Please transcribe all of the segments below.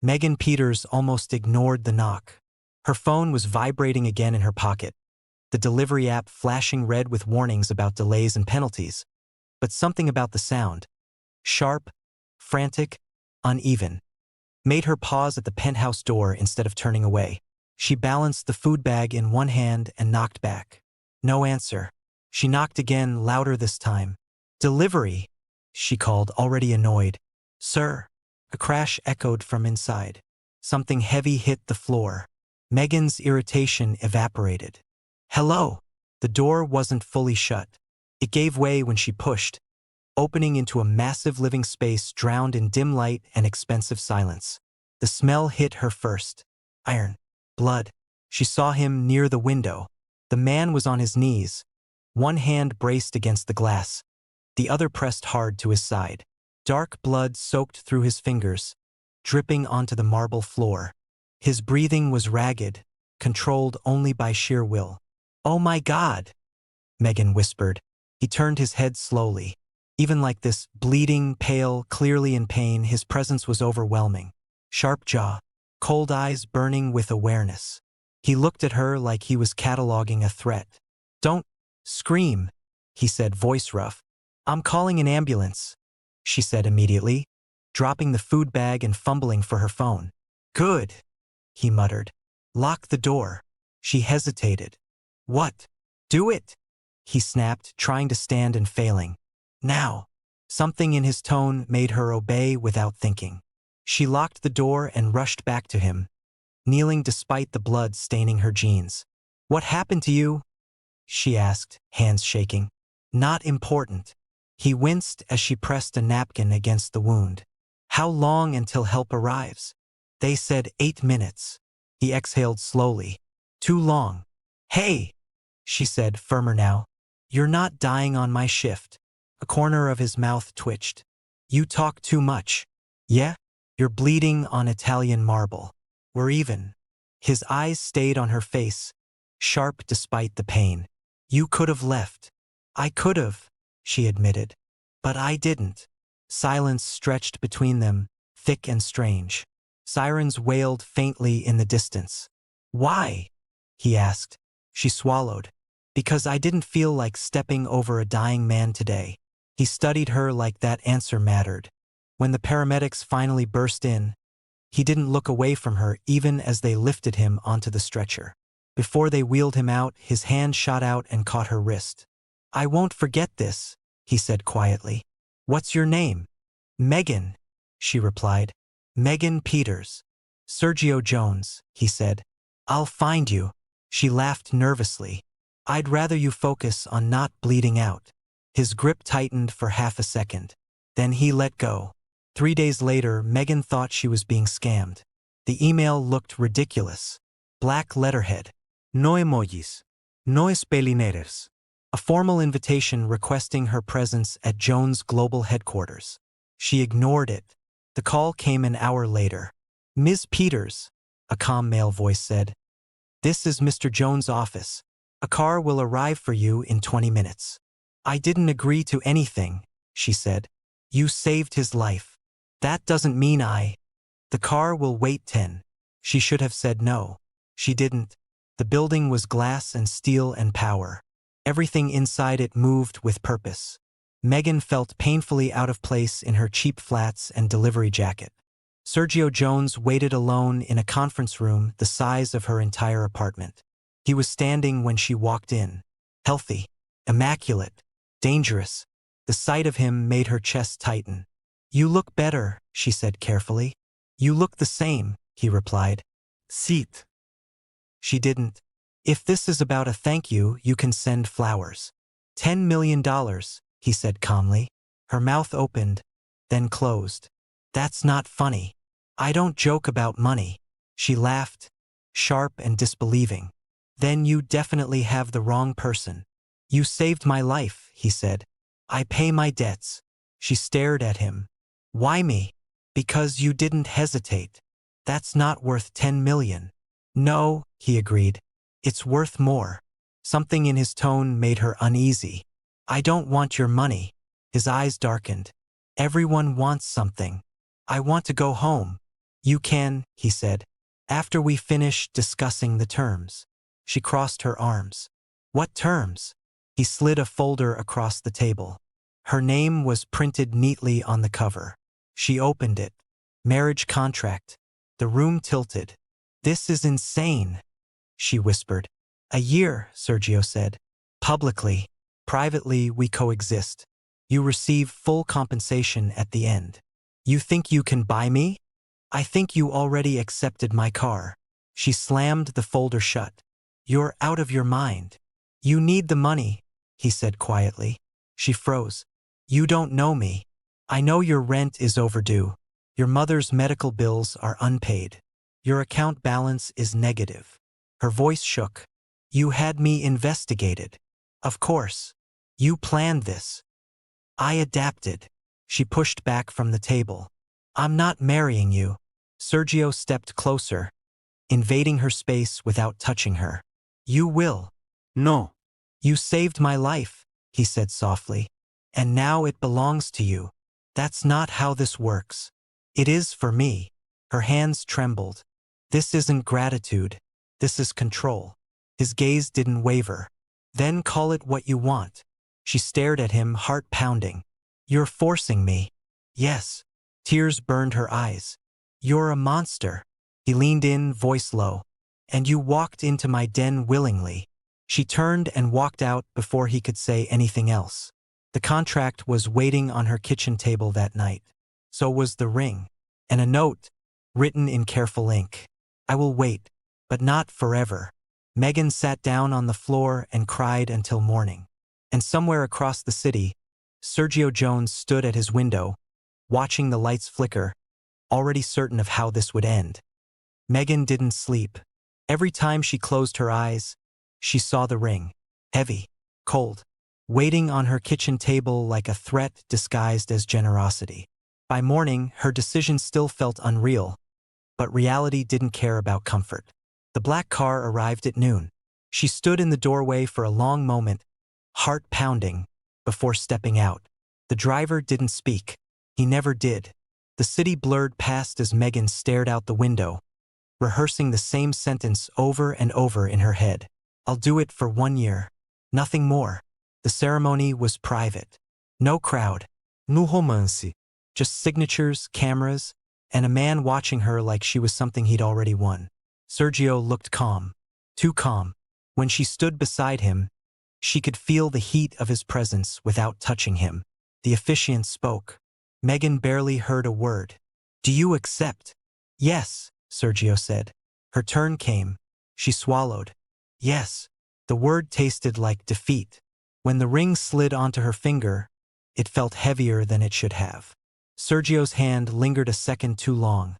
Megan Peters almost ignored the knock. Her phone was vibrating again in her pocket, the delivery app flashing red with warnings about delays and penalties. But something about the sound, sharp, frantic, uneven, made her pause at the penthouse door instead of turning away. She balanced the food bag in one hand and knocked back. No answer. She knocked again, louder this time. "Delivery," she called, already annoyed. "Sir." A crash echoed from inside. Something heavy hit the floor. Megan's irritation evaporated. "Hello." The door wasn't fully shut. It gave way when she pushed, opening into a massive living space drowned in dim light and expensive silence. The smell hit her first. Iron. Blood. She saw him near the window. The man was on his knees, one hand braced against the glass, the other pressed hard to his side. Dark blood soaked through his fingers, dripping onto the marble floor. His breathing was ragged, controlled only by sheer will. "Oh my God," Megan whispered. He turned his head slowly. Even like this, bleeding, pale, clearly in pain, his presence was overwhelming. Sharp jaw, cold eyes burning with awareness. He looked at her like he was cataloging a threat. "Don't scream," he said, voice rough. "I'm calling an ambulance," she said immediately, dropping the food bag and fumbling for her phone. "Good," he muttered. "Lock the door." She hesitated. "What?" "Do it," he snapped, trying to stand and failing. "Now." Something in his tone made her obey without thinking. She locked the door and rushed back to him, kneeling despite the blood staining her jeans. "What happened to you?" she asked, hands shaking. "Not important." He winced as she pressed a napkin against the wound. "How long until help arrives?" "They said 8 minutes." He exhaled slowly. "Too long." "Hey," she said, firmer now. "You're not dying on my shift." A corner of his mouth twitched. "You talk too much." "Yeah? You're bleeding on Italian marble. We're even." His eyes stayed on her face, sharp despite the pain. "You could have left." "I could have," she admitted. "But I didn't." Silence stretched between them, thick and strange. Sirens wailed faintly in the distance. "Why?" he asked. She swallowed. "Because I didn't feel like stepping over a dying man today." He studied her like that answer mattered. When the paramedics finally burst in, he didn't look away from her even as they lifted him onto the stretcher. Before they wheeled him out, his hand shot out and caught her wrist. "I won't forget this," he said quietly. "What's your name?" "Megan," she replied. "Megan Peters." "Sergio Jones," he said. "I'll find you." She laughed nervously. "I'd rather you focus on not bleeding out." His grip tightened for half a second. Then he let go. 3 days later, Megan thought she was being scammed. The email looked ridiculous. Black letterhead. "No emojis. No spelliners." A formal invitation requesting her presence at Jones' global headquarters. She ignored it. The call came an hour later. "Ms. Peters," a calm male voice said. "This is Mr. Jones' office. A car will arrive for you in 20 minutes. "I didn't agree to anything," she said. "You saved his life. That doesn't mean I—" "The car will wait 10. She should have said no. She didn't. The building was glass and steel and power. Everything inside it moved with purpose. Megan felt painfully out of place in her cheap flats and delivery jacket. Sergio Jones waited alone in a conference room the size of her entire apartment. He was standing when she walked in. Healthy, immaculate, dangerous. The sight of him made her chest tighten. "You look better," she said carefully. "You look the same," he replied. "Sit." She didn't. "If this is about a thank you, you can send flowers." $10 million, he said calmly. Her mouth opened, then closed. "That's not funny. I don't joke about money." She laughed, sharp and disbelieving. "Then you definitely have the wrong person." "You saved my life," he said. "I pay my debts." She stared at him. "Why me?" "Because you didn't hesitate. That's not worth 10 million. "No," he agreed. "It's worth more." Something in his tone made her uneasy. "I don't want your money." His eyes darkened. "Everyone wants something. I want to go home." You can, he said, after we finish discussing the terms. She crossed her arms. What terms? He slid a folder across the table. Her name was printed neatly on the cover. She opened it. Marriage contract. The room tilted. This is insane, she whispered. A year, Sergio said. Publicly. Privately, we coexist. You receive full compensation at the end. You think you can buy me? I think you already accepted my car. She slammed the folder shut. You're out of your mind. You need the money, he said quietly. She froze. You don't know me. I know your rent is overdue. Your mother's medical bills are unpaid. Your account balance is negative. Her voice shook. You had me investigated. Of course. You planned this. I adapted. She pushed back from the table. I'm not marrying you. Sergio stepped closer, invading her space without touching her. You will. No. You saved my life, he said softly. And now it belongs to you. That's not how this works. It is for me. Her hands trembled. This isn't gratitude. This is control. His gaze didn't waver. Then call it what you want. She stared at him, heart pounding. You're forcing me. Yes. Tears burned her eyes. You're a monster. He leaned in, voice low. And you walked into my den willingly. She turned and walked out before he could say anything else. The contract was waiting on her kitchen table that night. So was the ring. And a note, written in careful ink. I will wait, but not forever. Megan sat down on the floor and cried until morning. And somewhere across the city, Sergio Jones stood at his window, watching the lights flicker, already certain of how this would end. Megan didn't sleep. Every time she closed her eyes, she saw the ring, heavy, cold, waiting on her kitchen table like a threat disguised as generosity. By morning, her decision still felt unreal, but reality didn't care about comfort. The black car arrived at noon. She stood in the doorway for a long moment, heart pounding, before stepping out. The driver didn't speak. He never did. The city blurred past as Megan stared out the window, rehearsing the same sentence over and over in her head. I'll do it for 1 year. Nothing more. The ceremony was private. No crowd. No romance. Just signatures, cameras, and a man watching her like she was something he'd already won. Sergio looked calm. Too calm. When she stood beside him, she could feel the heat of his presence without touching him. The officiant spoke. Megan barely heard a word. Do you accept? Yes, Sergio said. Her turn came. She swallowed. Yes. The word tasted like defeat. When the ring slid onto her finger, it felt heavier than it should have. Sergio's hand lingered a second too long,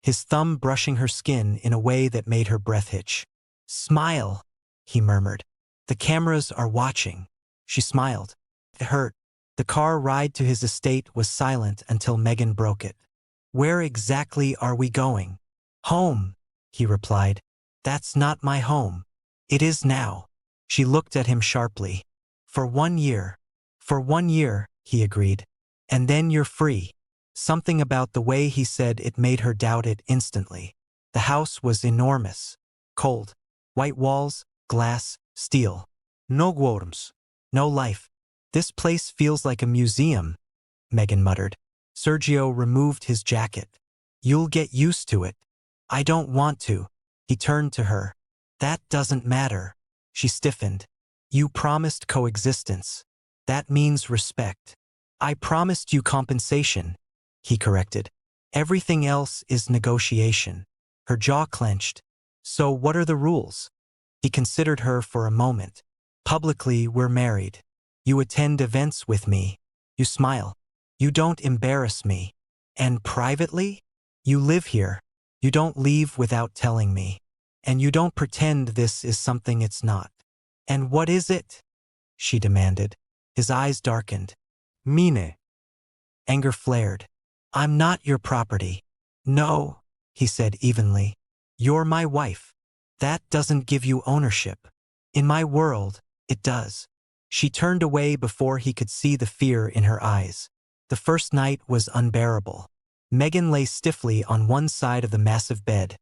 his thumb brushing her skin in a way that made her breath hitch. Smile, he murmured. The cameras are watching. She smiled. It hurt. The car ride to his estate was silent until Megan broke it. Where exactly are we going? Home, he replied. That's not my home. It is now. She looked at him sharply. For 1 year. For 1 year, he agreed. And then you're free. Something about the way he said it made her doubt it instantly. The house was enormous. Cold. White walls, glass, steel. No worms. No life. This place feels like a museum, Megan muttered. Sergio removed his jacket. You'll get used to it. I don't want to. He turned to her. That doesn't matter. She stiffened. You promised coexistence. That means respect. I promised you compensation, he corrected. Everything else is negotiation. Her jaw clenched. So what are the rules? He considered her for a moment. Publicly, we're married. You attend events with me. You smile. You don't embarrass me. And privately? You live here. You don't leave without telling me. And you don't pretend this is something it's not. And what is it? She demanded. His eyes darkened. Mine. Anger flared. I'm not your property. No, he said evenly. You're my wife. That doesn't give you ownership. In my world, it does. She turned away before he could see the fear in her eyes. The first night was unbearable. Megan lay stiffly on one side of the massive bed,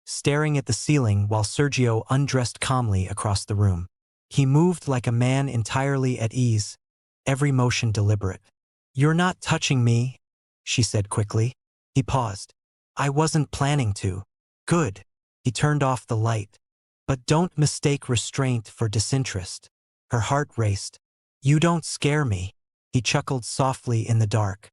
staring at the ceiling while Sergio undressed calmly across the room. He moved like a man entirely at ease, every motion deliberate. "You're not touching me," she said quickly. He paused. "I wasn't planning to." "Good." He turned off the light. "But don't mistake restraint for disinterest." Her heart raced. "You don't scare me." He chuckled softly in the dark.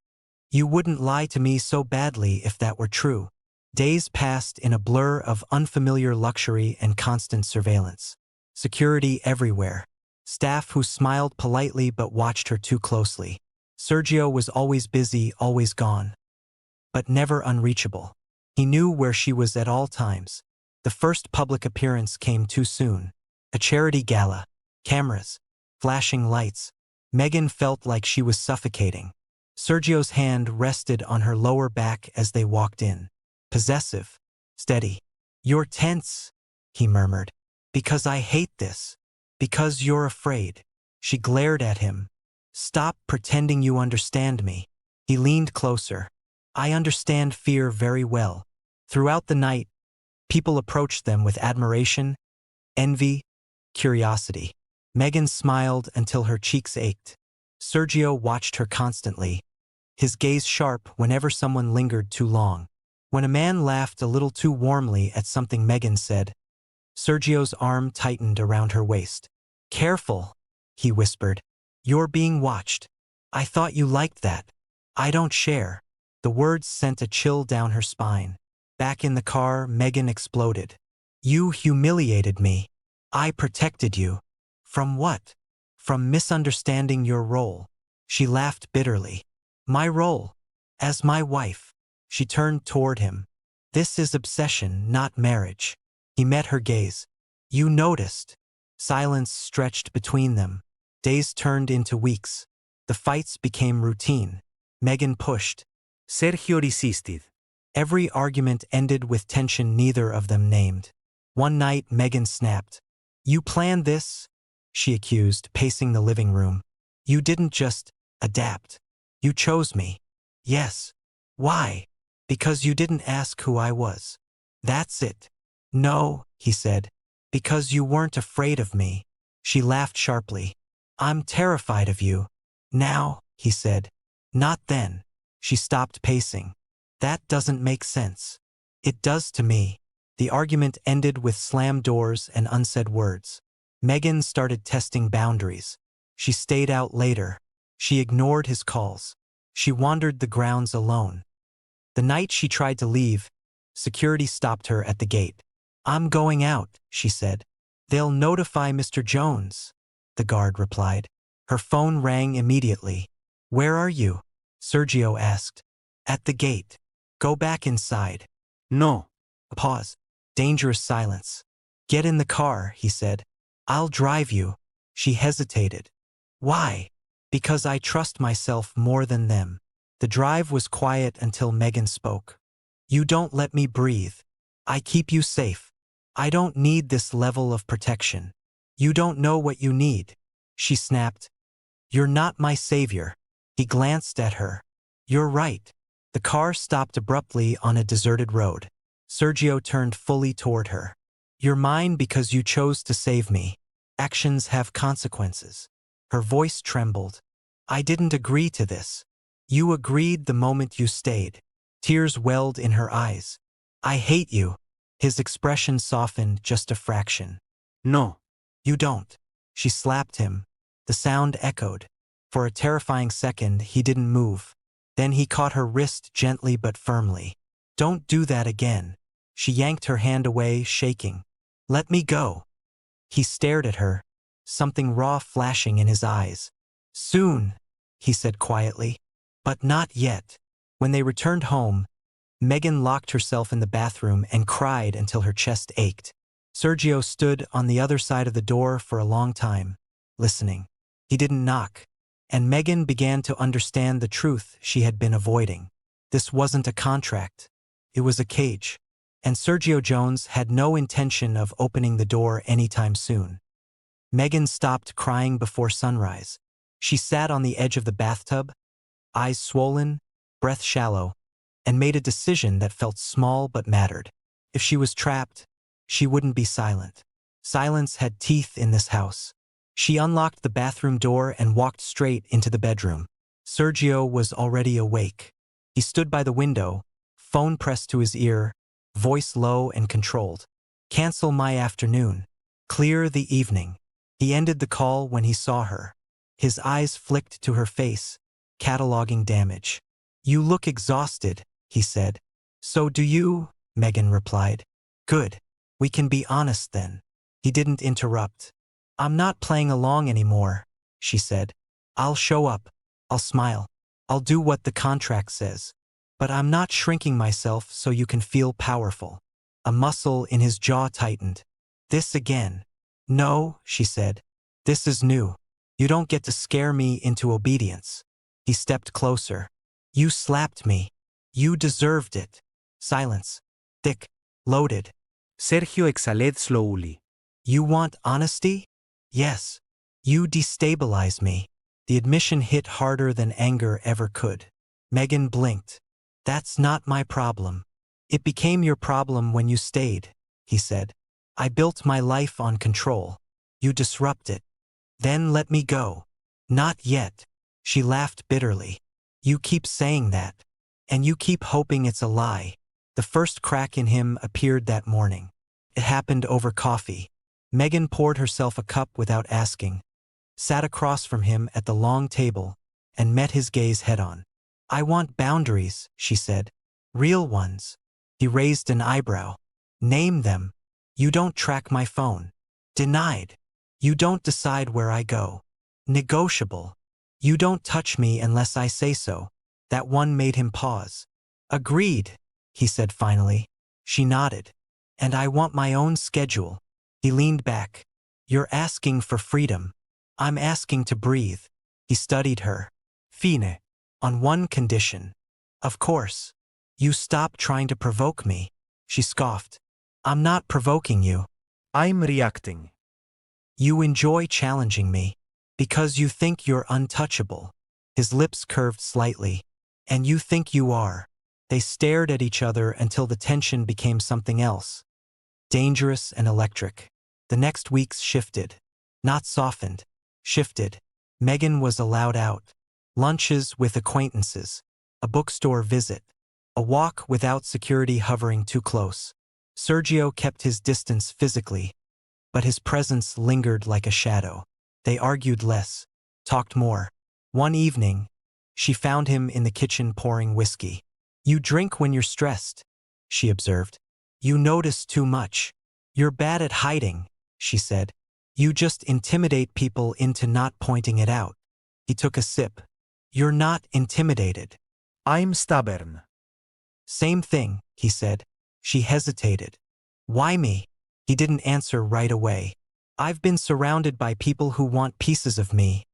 "You wouldn't lie to me so badly if that were true." Days passed in a blur of unfamiliar luxury and constant surveillance. Security everywhere. Staff who smiled politely but watched her too closely. Sergio was always busy, always gone. But never unreachable. He knew where she was at all times. The first public appearance came too soon. A charity gala. Cameras. Flashing lights. Megan felt like she was suffocating. Sergio's hand rested on her lower back as they walked in. Possessive. Steady. "You're tense," he murmured. "Because I hate this. Because you're afraid." She glared at him. "Stop pretending you understand me." He leaned closer. "I understand fear very well." Throughout the night, people approached them with admiration, envy, curiosity. Megan smiled until her cheeks ached. Sergio watched her constantly, his gaze sharp whenever someone lingered too long. When a man laughed a little too warmly at something Megan said, Sergio's arm tightened around her waist. "Careful," he whispered. "You're being watched." "I thought you liked that." "I don't share." The words sent a chill down her spine. Back in the car, Megan exploded. "You humiliated me. I protected you." "From what?" "From misunderstanding your role." She laughed bitterly. "My role? As my wife." She turned toward him. "This is obsession, not marriage." He met her gaze. "You noticed." Silence stretched between them. Days turned into weeks. The fights became routine. Megan pushed. Sergio resisted. Every argument ended with tension neither of them named. One night, Megan snapped. "You planned this?" she accused, pacing the living room. "You didn't just adapt. You chose me." "Yes." "Why?" "Because you didn't ask who I was." "That's it." "No," he said. "Because you weren't afraid of me." She laughed sharply. "I'm terrified of you." "Now," he said. "Not then." She stopped pacing. "That doesn't make sense." "It does to me." The argument ended with slammed doors and unsaid words. Megan started testing boundaries. She stayed out later. She ignored his calls. She wandered the grounds alone. The night she tried to leave, security stopped her at the gate. "I'm going out," she said. "They'll notify Mr. Jones," the guard replied. Her phone rang immediately. "Where are you?" Sergio asked. "At the gate." "Go back inside." "No." A pause. Dangerous silence. "Get in the car," he said. "I'll drive you." She hesitated. "Why?" "Because I trust myself more than them." The drive was quiet until Megan spoke. "You don't let me breathe. I keep you safe. I don't need this level of protection." "You don't know what you need." She snapped. "You're not my savior." He glanced at her. "You're right." The car stopped abruptly on a deserted road. Sergio turned fully toward her. "You're mine because you chose to save me. Actions have consequences." Her voice trembled. "I didn't agree to this." "You agreed the moment you stayed." Tears welled in her eyes. "I hate you." His expression softened just a fraction. "No, you don't." She slapped him. The sound echoed. For a terrifying second, he didn't move. Then he caught her wrist gently but firmly. "Don't do that again." She yanked her hand away, shaking. "Let me go." He stared at her, something raw flashing in his eyes. "Soon," he said quietly. "But not yet." When they returned home, Megan locked herself in the bathroom and cried until her chest ached. Sergio stood on the other side of the door for a long time, listening. He didn't knock, and Megan began to understand the truth she had been avoiding. This wasn't a contract. It was a cage. And Sergio Jones had no intention of opening the door anytime soon. Megan stopped crying before sunrise. She sat on the edge of the bathtub, eyes swollen, breath shallow, and made a decision that felt small but mattered. If she was trapped, she wouldn't be silent. Silence had teeth in this house. She unlocked the bathroom door and walked straight into the bedroom. Sergio was already awake. He stood by the window, phone pressed to his ear, voice low and controlled. "Cancel my afternoon. Clear the evening." He ended the call when he saw her. His eyes flicked to her face, cataloging damage. "You look exhausted," he said. "So do you," Megan replied. "Good. We can be honest then." He didn't interrupt. "I'm not playing along anymore," she said. "I'll show up. I'll smile. I'll do what the contract says. But I'm not shrinking myself so you can feel powerful." A muscle in his jaw tightened. "This again." "No," she said. "This is new. You don't get to scare me into obedience." He stepped closer. "You slapped me. You deserved it." Silence. Thick. Loaded. Sergio exhaled slowly. "You want honesty?" "Yes. You destabilize me." The admission hit harder than anger ever could. Megan blinked. "That's not my problem." "It became your problem when you stayed," he said. "I built my life on control. You disrupt it. Then let me go." "Not yet." She laughed bitterly. "You keep saying that. And you keep hoping it's a lie." The first crack in him appeared that morning. It happened over coffee. Megan poured herself a cup without asking, sat across from him at the long table, and met his gaze head-on. "I want boundaries," she said. "Real ones." He raised an eyebrow. "Name them." "You don't track my phone." "Denied." "You don't decide where I go." "Negotiable." "You don't touch me unless I say so." That one made him pause. "Agreed," he said finally. She nodded. "And I want my own schedule." He leaned back. "You're asking for freedom. I'm asking to breathe." He studied her. "Fine. On one condition." "Of course." "You stop trying to provoke me." She scoffed. "I'm not provoking you." I'm reacting. "You enjoy challenging me. Because you think you're untouchable." His lips curved slightly. "And you think you are." They stared at each other until the tension became something else. Dangerous and electric. The next weeks shifted. Not softened. Shifted. Megan was allowed out. Lunches with acquaintances. A bookstore visit. A walk without security hovering too close. Sergio kept his distance physically, but his presence lingered like a shadow. They argued less, talked more. One evening, she found him in the kitchen pouring whiskey. "You drink when you're stressed," she observed. "You notice too much. You're bad at hiding," she said. "You just intimidate people into not pointing it out." He took a sip. "You're not intimidated." I'm stubborn. "Same thing," he said. She hesitated. "Why me?" He didn't answer right away. "I've been surrounded by people who want pieces of me,"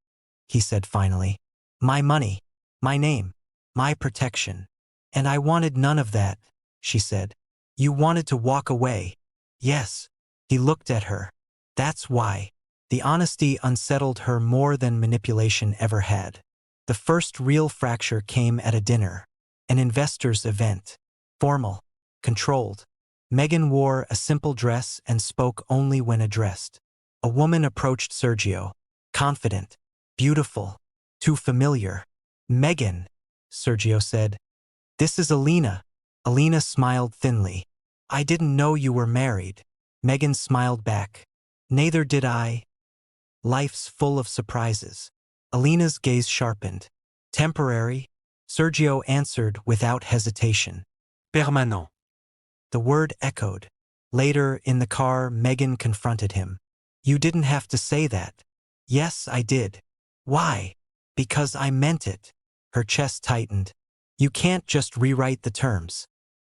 he said finally. "My money, my name, my protection. And I wanted none of that," she said. "You wanted to walk away." "Yes." He looked at her. "That's why." The honesty unsettled her more than manipulation ever had. The first real fracture came at a dinner, an investors' event. Formal, controlled. Megan wore a simple dress and spoke only when addressed. A woman approached Sergio, confident, beautiful, too familiar. "Megan," Sergio said. "This is Alina." Alina smiled thinly. "I didn't know you were married." Megan smiled back. "Neither did I." Life's full of surprises. Alina's gaze sharpened. "Temporary?" Sergio answered without hesitation. Permanent. The word echoed. Later, in the car, Megan confronted him. "You didn't have to say that." "Yes, I did." "Why?" "Because I meant it." Her chest tightened. "You can't just rewrite the terms."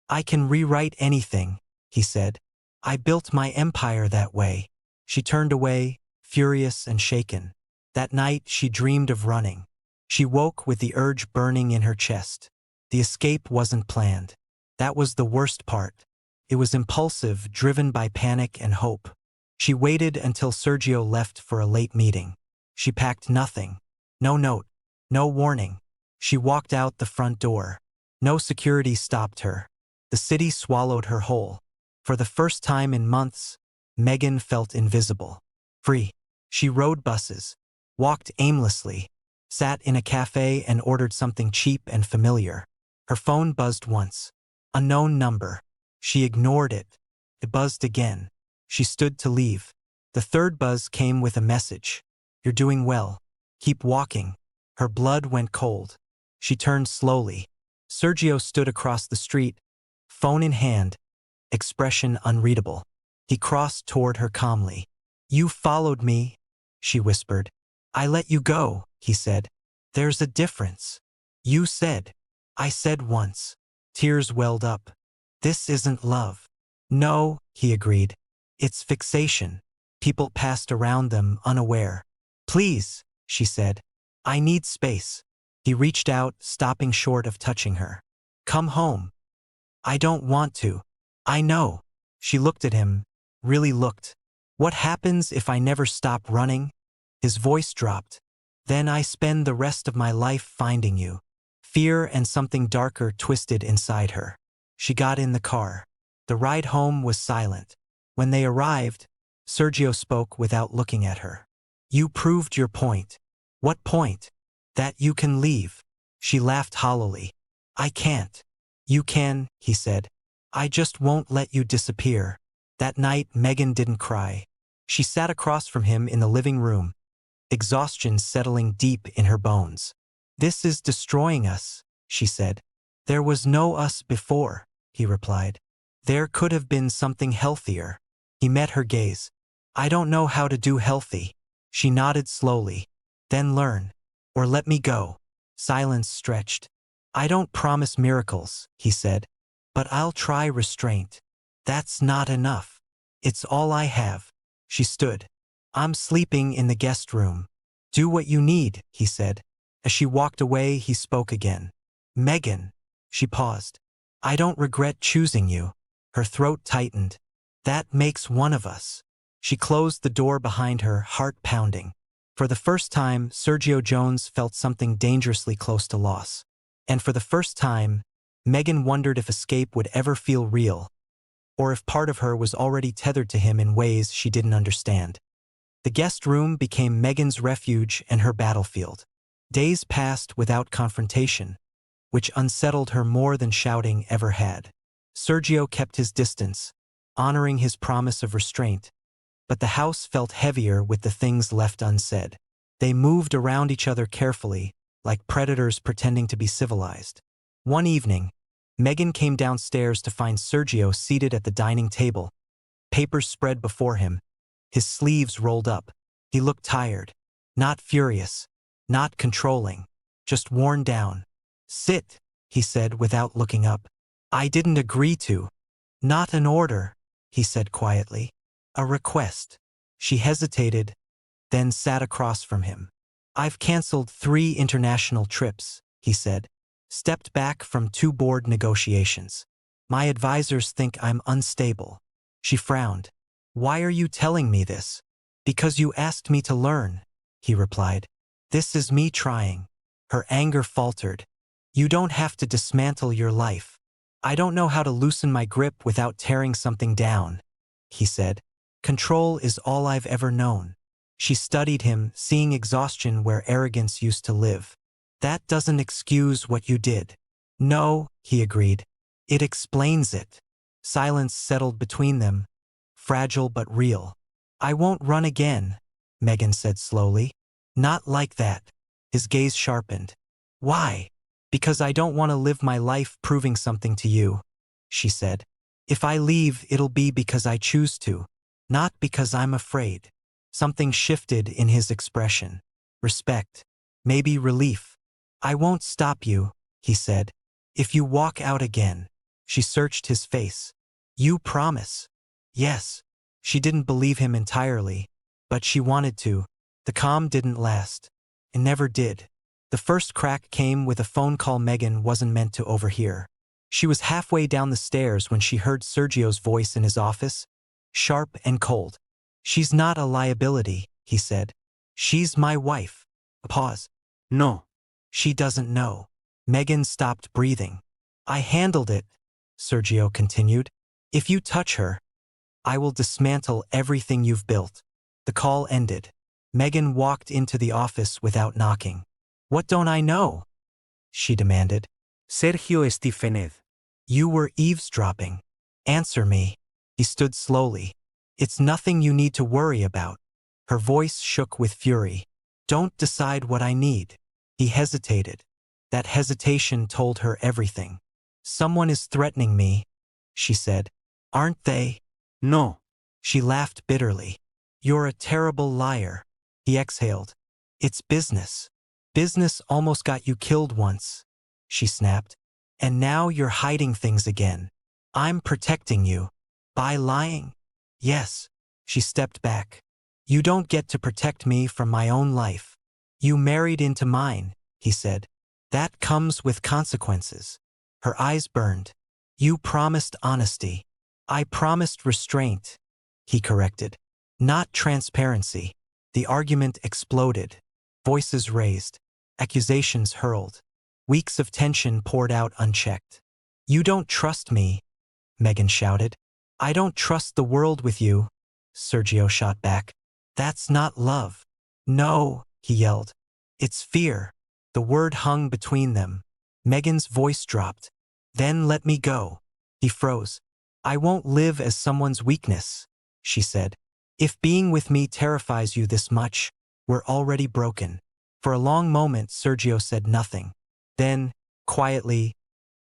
"I can rewrite anything," he said. "I built my empire that way." She turned away, furious and shaken. That night, she dreamed of running. She woke with the urge burning in her chest. The escape wasn't planned. That was the worst part. It was impulsive, driven by panic and hope. She waited until Sergio left for a late meeting. She packed nothing. No note. No warning. She walked out the front door. No security stopped her. The city swallowed her whole. For the first time in months, Megan felt invisible. Free. She rode buses, walked aimlessly, sat in a cafe and ordered something cheap and familiar. Her phone buzzed once. Unknown number. She ignored it. It buzzed again. She stood to leave. The third buzz came with a message. You're doing well. Keep walking. Her blood went cold. She turned slowly. Sergio stood across the street, phone in hand, expression unreadable. He crossed toward her calmly. You followed me, she whispered. I let you go, he said. There's a difference. You said. I said once. Tears welled up. This isn't love. No, he agreed. It's fixation. People passed around them unaware. Please, she said. I need space. He reached out, stopping short of touching her. Come home. I don't want to. I know. She looked at him, really looked. What happens if I never stop running? His voice dropped. Then I spend the rest of my life finding you. Fear and something darker twisted inside her. She got in the car. The ride home was silent. When they arrived, Sergio spoke without looking at her. You proved your point. What point? That you can leave. She laughed hollowly. I can't. You can, he said. I just won't let you disappear. That night, Megan didn't cry. She sat across from him in the living room, exhaustion settling deep in her bones. This is destroying us, she said. There was no us before, he replied. There could have been something healthier. He met her gaze. I don't know how to do healthy. She nodded slowly. Then learn. Or let me go. Silence stretched. I don't promise miracles, he said. But I'll try restraint. That's not enough. It's all I have. She stood. I'm sleeping in the guest room. Do what you need, he said. As she walked away, he spoke again. Megan. She paused. I don't regret choosing you. Her throat tightened. That makes one of us. She closed the door behind her, heart pounding. For the first time, Sergio Jones felt something dangerously close to loss. And for the first time, Megan wondered if escape would ever feel real, or if part of her was already tethered to him in ways she didn't understand. The guest room became Megan's refuge and her battlefield. Days passed without confrontation, which unsettled her more than shouting ever had. Sergio kept his distance, honoring his promise of restraint, but the house felt heavier with the things left unsaid. They moved around each other carefully, like predators pretending to be civilized. One evening, Megan came downstairs to find Sergio seated at the dining table, papers spread before him, his sleeves rolled up. He looked tired, not furious, not controlling, just worn down. Sit, he said without looking up. I didn't agree to. Not an order, he said quietly. A request. She hesitated, then sat across from him. I've canceled 3 international trips, he said. Stepped back from 2 board negotiations. My advisors think I'm unstable. She frowned. Why are you telling me this? Because you asked me to learn, he replied. This is me trying. Her anger faltered. You don't have to dismantle your life. I don't know how to loosen my grip without tearing something down, he said. Control is all I've ever known. She studied him, seeing exhaustion where arrogance used to live. That doesn't excuse what you did. No, he agreed. It explains it. Silence settled between them, fragile but real. I won't run again, Megan said slowly. Not like that. His gaze sharpened. Why? Because I don't want to live my life proving something to you, she said. If I leave, it'll be because I choose to, not because I'm afraid. Something shifted in his expression. Respect. Maybe relief. I won't stop you, he said. If you walk out again. She searched his face. You promise? Yes. She didn't believe him entirely, but she wanted to. The calm didn't last. It never did. The first crack came with a phone call Megan wasn't meant to overhear. She was halfway down the stairs when she heard Sergio's voice in his office, sharp and cold. She's not a liability, he said. She's my wife. A pause. No. She doesn't know. Megan stopped breathing. I handled it, Sergio continued. If you touch her, I will dismantle everything you've built. The call ended. Megan walked into the office without knocking. What don't I know? She demanded. Sergio Stephened. You were eavesdropping. Answer me. He stood slowly. It's nothing you need to worry about. Her voice shook with fury. Don't decide what I need. He hesitated. That hesitation told her everything. Someone is threatening me, she said. Aren't they? No. She laughed bitterly. You're a terrible liar. He exhaled. It's business. Business almost got you killed once, she snapped. And now you're hiding things again. I'm protecting you. By lying? Yes. She stepped back. You don't get to protect me from my own life. You married into mine, he said. That comes with consequences. Her eyes burned. You promised honesty. I promised restraint, he corrected. Not transparency. The argument exploded. Voices raised. Accusations hurled. Weeks of tension poured out unchecked. You don't trust me, Megan shouted. I don't trust the world with you, Sergio shot back. That's not love. No, he yelled. It's fear. The word hung between them. Megan's voice dropped. Then let me go. He froze. I won't live as someone's weakness, she said. If being with me terrifies you this much, we're already broken. For a long moment, Sergio said nothing. Then, quietly,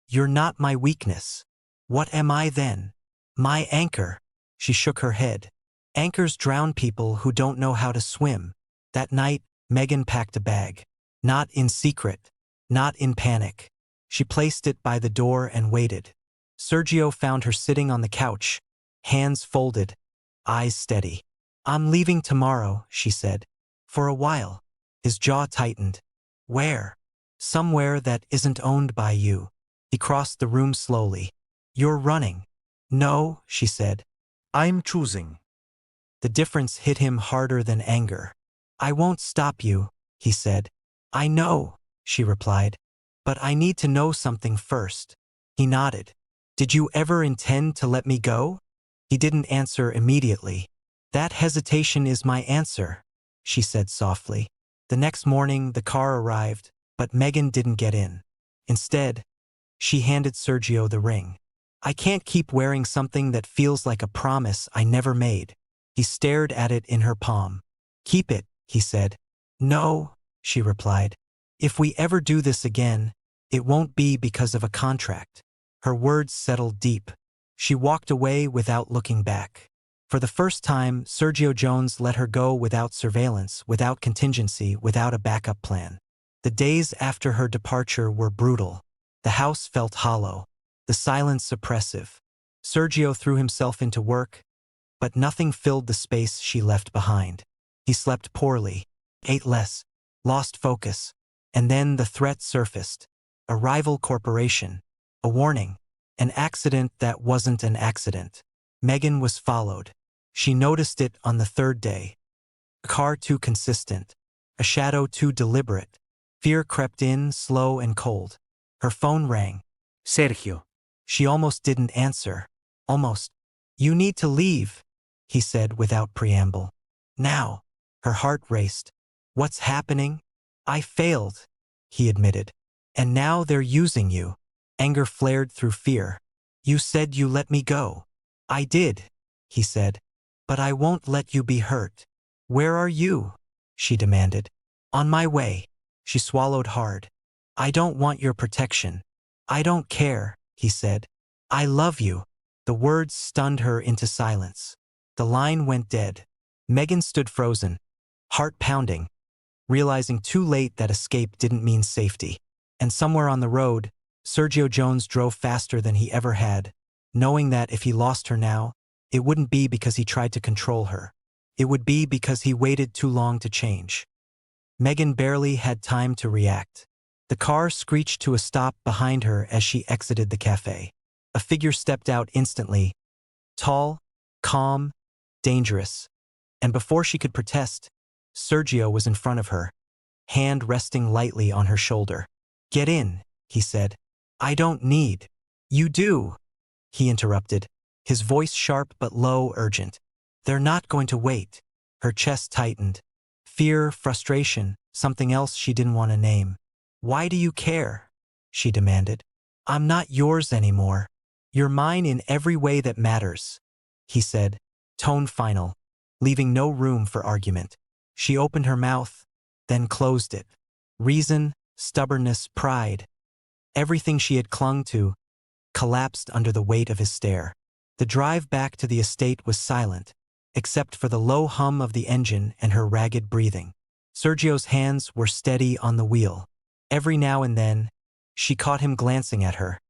you're not my weakness. What am I then? My anchor. She shook her head. Anchors drown people who don't know how to swim. That night, Megan packed a bag. Not in secret. Not in panic. She placed it by the door and waited. Sergio found her sitting on the couch, hands folded, eyes steady. I'm leaving tomorrow, she said. For a while. His jaw tightened. Where? Somewhere that isn't owned by you. He crossed the room slowly. You're running. No, she said. I'm choosing. The difference hit him harder than anger. I won't stop you, he said. I know, she replied. But I need to know something first. He nodded. Did you ever intend to let me go? He didn't answer immediately. That hesitation is my answer, she said softly. The next morning, the car arrived, but Megan didn't get in. Instead, she handed Sergio the ring. I can't keep wearing something that feels like a promise I never made. He stared at it in her palm. Keep it, he said. No, she replied. If we ever do this again, it won't be because of a contract. Her words settled deep. She walked away without looking back. For the first time, Sergio Jones let her go without surveillance, without contingency, without a backup plan. The days after her departure were brutal. The house felt hollow, the silence oppressive. Sergio threw himself into work, but nothing filled the space she left behind. He slept poorly, ate less, lost focus, and then the threat surfaced. A rival corporation, a warning, an accident that wasn't an accident. Megan was followed. She noticed it on the third day. A car too consistent, a shadow too deliberate. Fear crept in, slow and cold. Her phone rang. Sergio. She almost didn't answer. Almost. You need to leave, he said without preamble. Now. Her heart raced. What's happening? I failed, he admitted. And now they're using you. Anger flared through fear. You said you let me go. I did, he said. But I won't let you be hurt. Where are you? She demanded. On my way. She swallowed hard. I don't want your protection. I don't care, he said. I love you. The words stunned her into silence. The line went dead. Megan stood frozen, heart pounding, realizing too late that escape didn't mean safety. And somewhere on the road, Sergio Jones drove faster than he ever had, knowing that if he lost her now, it wouldn't be because he tried to control her. It would be because he waited too long to change. Megan barely had time to react. The car screeched to a stop behind her as she exited the cafe. A figure stepped out instantly, tall, calm, dangerous. And before she could protest, Sergio was in front of her, hand resting lightly on her shoulder. Get in, he said. I don't need. You do, he interrupted, his voice sharp but low, urgent. They're not going to wait. Her chest tightened. Fear, frustration, something else she didn't want to name. Why do you care? She demanded. I'm not yours anymore. You're mine in every way that matters, he said, tone final, leaving no room for argument. She opened her mouth, then closed it. Reason, stubbornness, pride, everything she had clung to, collapsed under the weight of his stare. The drive back to the estate was silent, except for the low hum of the engine and her ragged breathing. Sergio's hands were steady on the wheel. Every now and then, she caught him glancing at her,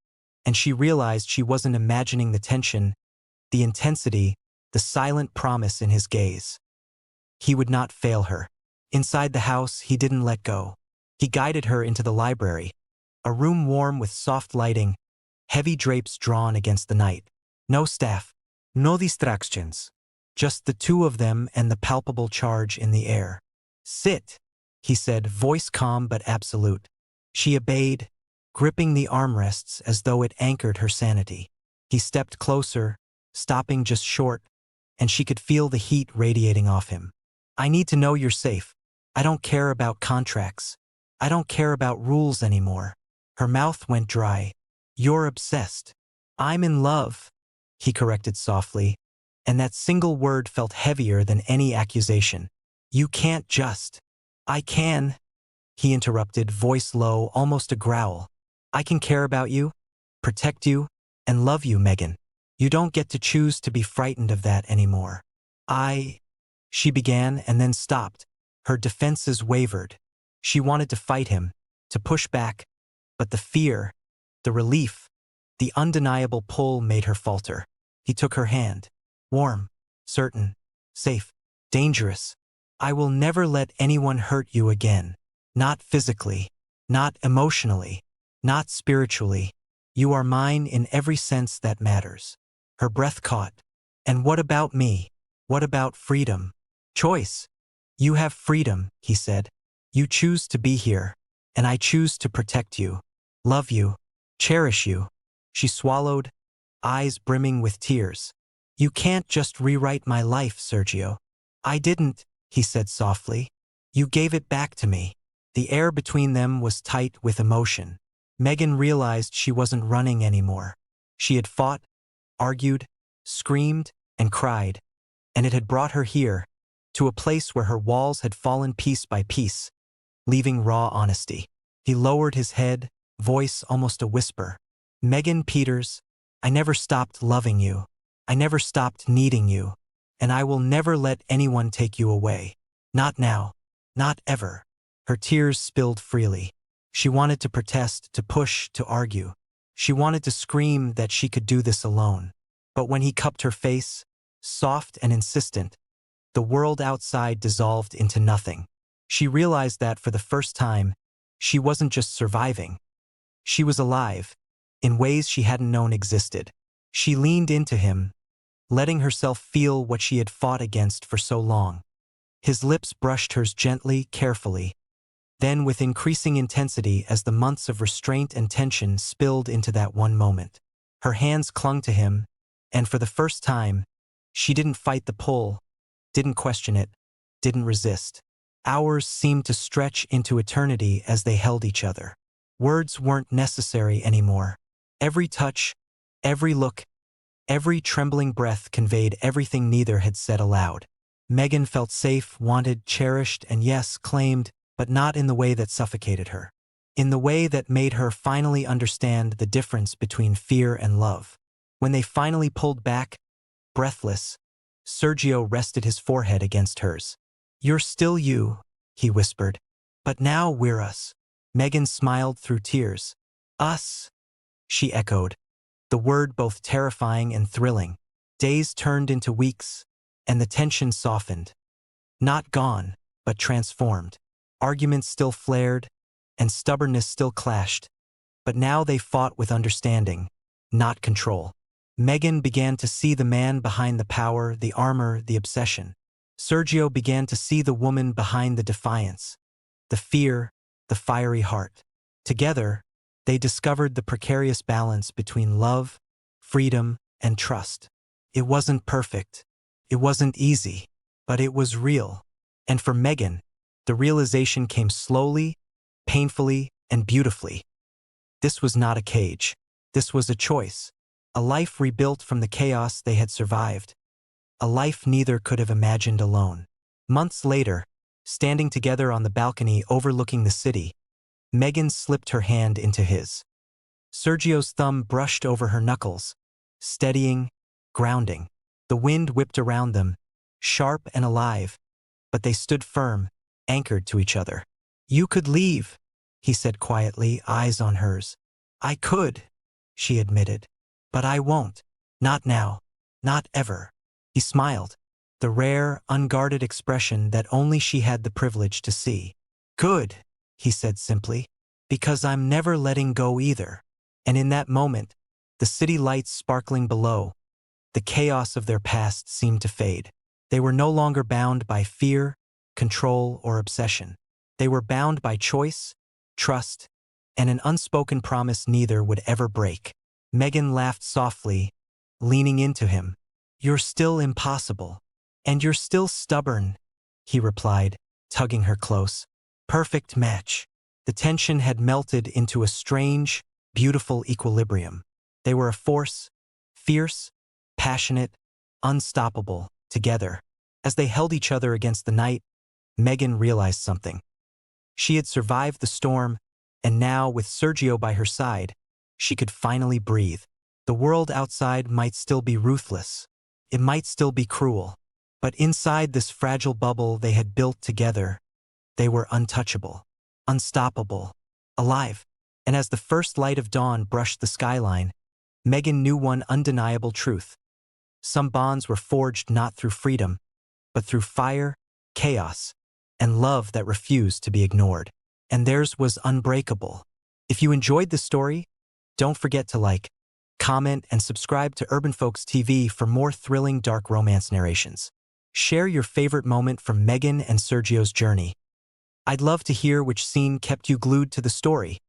and she realized she wasn't imagining the tension, the intensity, the silent promise in his gaze. He would not fail her. Inside the house, he didn't let go. He guided her into the library, a room warm with soft lighting, heavy drapes drawn against the night. No staff, no distractions, just the two of them and the palpable charge in the air. Sit, he said, voice calm but absolute. She obeyed, gripping the armrests as though it anchored her sanity. He stepped closer, stopping just short, and she could feel the heat radiating off him. I need to know you're safe. I don't care about contracts. I don't care about rules anymore. Her mouth went dry. You're obsessed. I'm in love, he corrected softly, and that single word felt heavier than any accusation. You can't just. I can, he interrupted, voice low, almost a growl. I can care about you, protect you, and love you, Megan. You don't get to choose to be frightened of that anymore. She began and then stopped. Her defenses wavered. She wanted to fight him, to push back, but the fear, the relief, the undeniable pull made her falter. He took her hand. Warm, certain, safe, dangerous. I will never let anyone hurt you again. Not physically, not emotionally, not spiritually. You are mine in every sense that matters. Her breath caught. And what about me? What about freedom? Choice. You have freedom, he said. You choose to be here, and I choose to protect you, love you, cherish you. She swallowed, eyes brimming with tears. You can't just rewrite my life, Sergio. I didn't, he said softly. You gave it back to me. The air between them was tight with emotion. Megan realized she wasn't running anymore. She had fought, argued, screamed, and cried, and it had brought her here, to a place where her walls had fallen piece by piece, leaving raw honesty. He lowered his head, voice almost a whisper. Megan Peters, I never stopped loving you. I never stopped needing you. And I will never let anyone take you away. Not now. Not ever. Her tears spilled freely. She wanted to protest, to push, to argue. She wanted to scream that she could do this alone. But when he cupped her face, soft and insistent, the world outside dissolved into nothing. She realized that for the first time, she wasn't just surviving. She was alive, in ways she hadn't known existed. She leaned into him, letting herself feel what she had fought against for so long. His lips brushed hers gently, carefully, then with increasing intensity as the months of restraint and tension spilled into that one moment. Her hands clung to him, and for the first time, she didn't fight the pull, didn't question it, didn't resist. Hours seemed to stretch into eternity as they held each other. Words weren't necessary anymore. Every touch, every look, every trembling breath conveyed everything neither had said aloud. Megan felt safe, wanted, cherished, and yes, claimed, but not in the way that suffocated her. In the way that made her finally understand the difference between fear and love. When they finally pulled back, breathless, Sergio rested his forehead against hers. You're still you, he whispered. But now we're us. Megan smiled through tears. Us, she echoed, the word both terrifying and thrilling. Days turned into weeks, and the tension softened. Not gone, but transformed. Arguments still flared, and stubbornness still clashed, but now they fought with understanding, not control. Megan began to see the man behind the power, the armor, the obsession. Sergio began to see the woman behind the defiance, the fear, the fiery heart. Together, They discovered the precarious balance between love, freedom, and trust. It wasn't perfect. It wasn't easy, but it was real. And for Megan, the realization came slowly, painfully, and beautifully. This was not a cage. This was a choice. A life rebuilt from the chaos they had survived. A life neither could have imagined alone. Months later, standing together on the balcony overlooking the city, Megan slipped her hand into his. Sergio's thumb brushed over her knuckles, steadying, grounding. The wind whipped around them, sharp and alive, but they stood firm, anchored to each other. "You could leave," he said quietly, eyes on hers. "I could," she admitted. "But I won't. Not now. Not ever." He smiled, the rare, unguarded expression that only she had the privilege to see. "Good," he said simply, "because I'm never letting go either." And in that moment, the city lights sparkling below, the chaos of their past seemed to fade. They were no longer bound by fear, control, or obsession. They were bound by choice, trust, and an unspoken promise neither would ever break. Megan laughed softly, leaning into him. "You're still impossible. And you're still stubborn," he replied, tugging her close. Perfect match. The tension had melted into a strange, beautiful equilibrium. They were a force, fierce, passionate, unstoppable, together. As they held each other against the night, Megan realized something. She had survived the storm, and now, with Sergio by her side, she could finally breathe. The world outside might still be ruthless. It might still be cruel. But inside this fragile bubble they had built together, they were untouchable, unstoppable, alive. And as the first light of dawn brushed the skyline, Megan knew one undeniable truth. Some bonds were forged not through freedom, but through fire, chaos, and love that refused to be ignored. And theirs was unbreakable. If you enjoyed the story, don't forget to like, comment, and subscribe to Urban Folks TV for more thrilling dark romance narrations. Share your favorite moment from Megan and Sergio's journey. I'd love to hear which scene kept you glued to the story.